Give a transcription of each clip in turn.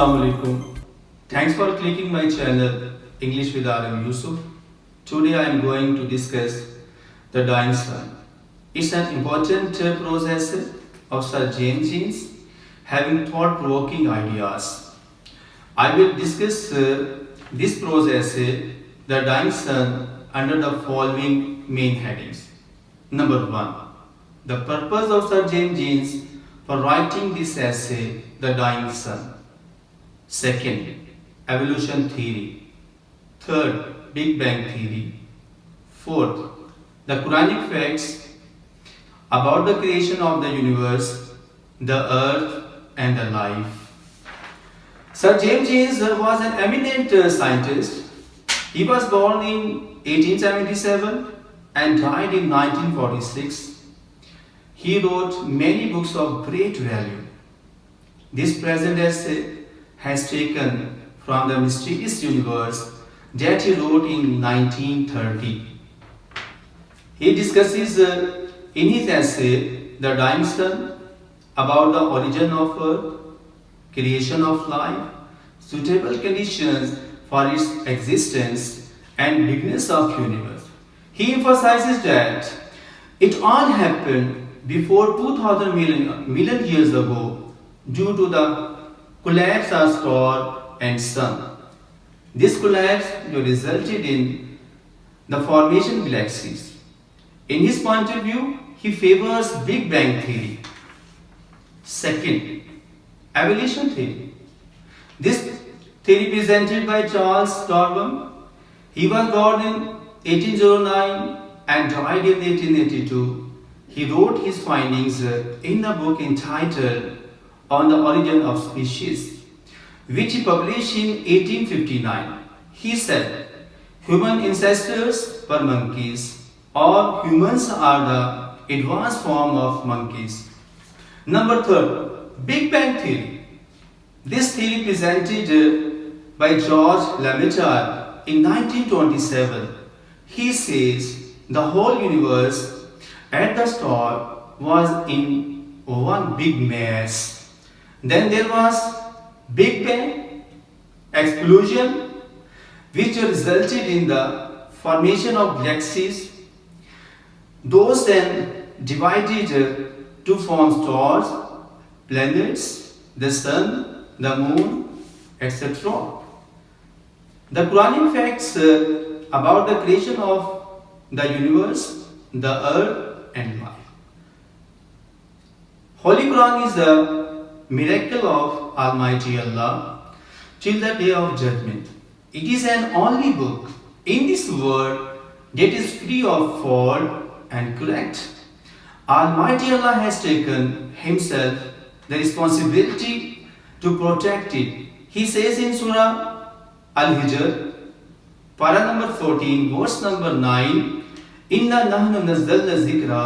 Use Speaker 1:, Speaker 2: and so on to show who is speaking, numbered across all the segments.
Speaker 1: Assalamu alaikum. Thanks for clicking my channel English with Aram Yusuf. Today I am going to discuss The Dying Sun. It's an important prose essay of Sir James Jeans having thought-provoking ideas. I will discuss this prose essay, The Dying Sun, under the following main headings. Number 1. The purpose of Sir James Jeans for writing this essay, The Dying Sun. Second, evolution theory. Third, Big Bang theory. Fourth, the Quranic facts about the creation of the universe, the earth and the life. Sir James Jeans was an eminent scientist. He was born in 1877 and died in 1946. He wrote many books of great value. This present essay has taken from the mysterious universe that he wrote in 1930. He discusses in his essay, The Dying Sun, about the origin of earth, creation of life, suitable conditions for its existence, and beginnings of universe. He emphasizes that it all happened before 2000 million years ago due to the collapse of star and sun. This collapse resulted in the formation of galaxies. In his point of view, he favors Big Bang theory. Second, evolution theory. This theory presented by Charles Darwin. He was born in 1809 and died in 1882. He wrote his findings in a book entitled On the Origin of Species, which he published in 1859. He said, human ancestors were monkeys, or humans are the advanced form of monkeys. Number third, Big Bang theory. This theory presented by George Lemaitre in 1927. He says the whole universe at the start was in one big mass. Then there was Big Bang explosion, which resulted in the formation of galaxies. Those then divided to form stars, planets, the sun, the moon, etc. The Quranic facts about the creation of the universe, the earth and life. Holy Quran is the miracle of Almighty Allah till the day of judgment. It is an only book in this world that is free of fault and correct. Almighty Allah has taken himself the responsibility to protect it. He says in Surah Al-Hijr, para number 14, verse number 9, Inna nahnu nazzalna zikra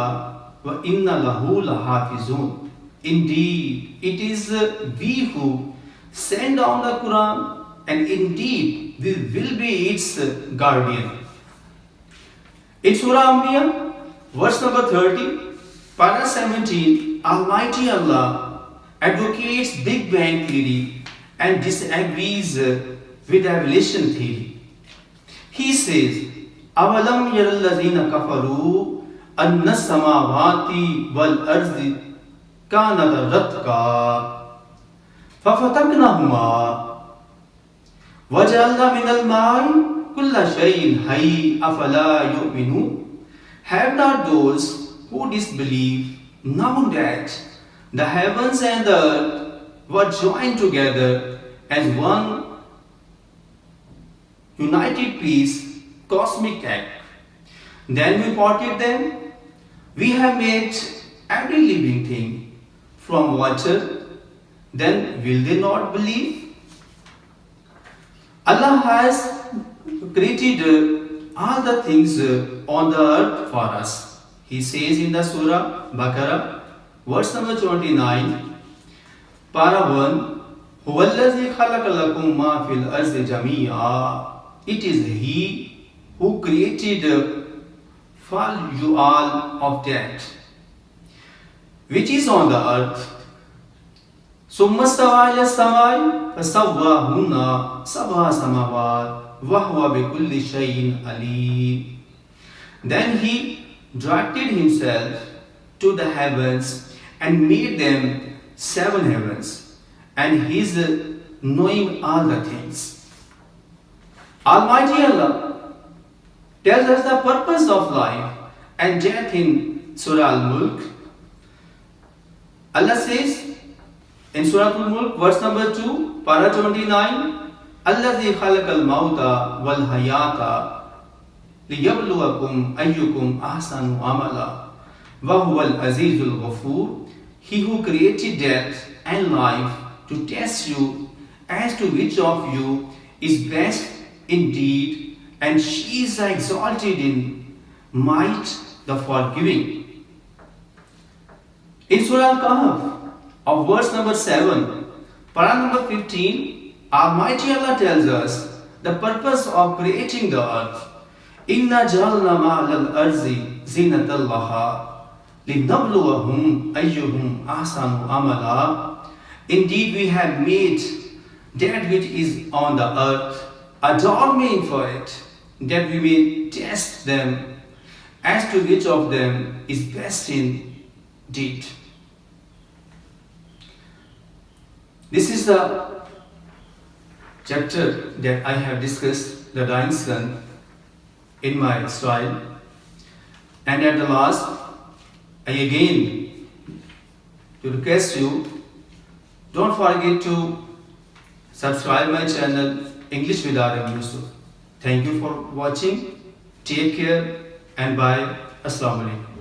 Speaker 1: wa inna lahu lahafizun. Indeed, it is we who send down the Quran, and indeed we will be its guardian. In Surah Anbiya, verse number 30, para 17, Almighty Allah advocates Big Bang theory and disagrees with evolution theory. He says, Avalam yarallazina kafaru anna samawati wal ardi كانت رتقا ففتقناهما وجعلنا من الماء كل شيء حي أفلا يؤمنون. Have not those who disbelieve known that the heavens and the earth were joined together as one united piece, cosmic act? Then we parted them. We have made every living thing from water, then will they not believe? Allah has created all the things on the earth for us. He says in the Surah Baqarah, verse number 29, para 1, Huwallazi khalaqa lakum ma fil ardi jami'a. It is He who created for you all of that which is on the earth. ثم استوى إلى السماء فسواهن سبع سماوات وهو بكل شيء عليم. Then he directed himself to the heavens and made them 7 heavens, and he is knowing all the things. Almighty Allah tells us the purpose of life and death in Surah Al-Mulk. Allah says in Surah Al-Mulk, verse number 2, para 29, Allazi khalaqal mauta wal hayata liyabluwakum ayyukum ahsanu amala wa huwal azizul ghafur. He who created death and life to test you as to which of you is best indeed, and she is exalted in might, the forgiving. In Surah Al-Kahf, of verse number 7, para number 15, Almighty Allah tells us the purpose of creating the earth. Inna ja'alna ma'al arzi zinatan laha linabluwahum ayyuhum ahsanu amala. Indeed, we have made that which is on the earth adornment for it, that we may test them as to which of them is best in deed. This is the chapter that I have discussed, the dying son, in my style. And at the last, I again to request you, don't forget to subscribe my channel English with RM Yusuf. Thank you for watching. Take care and bye. Assalamu alaikum.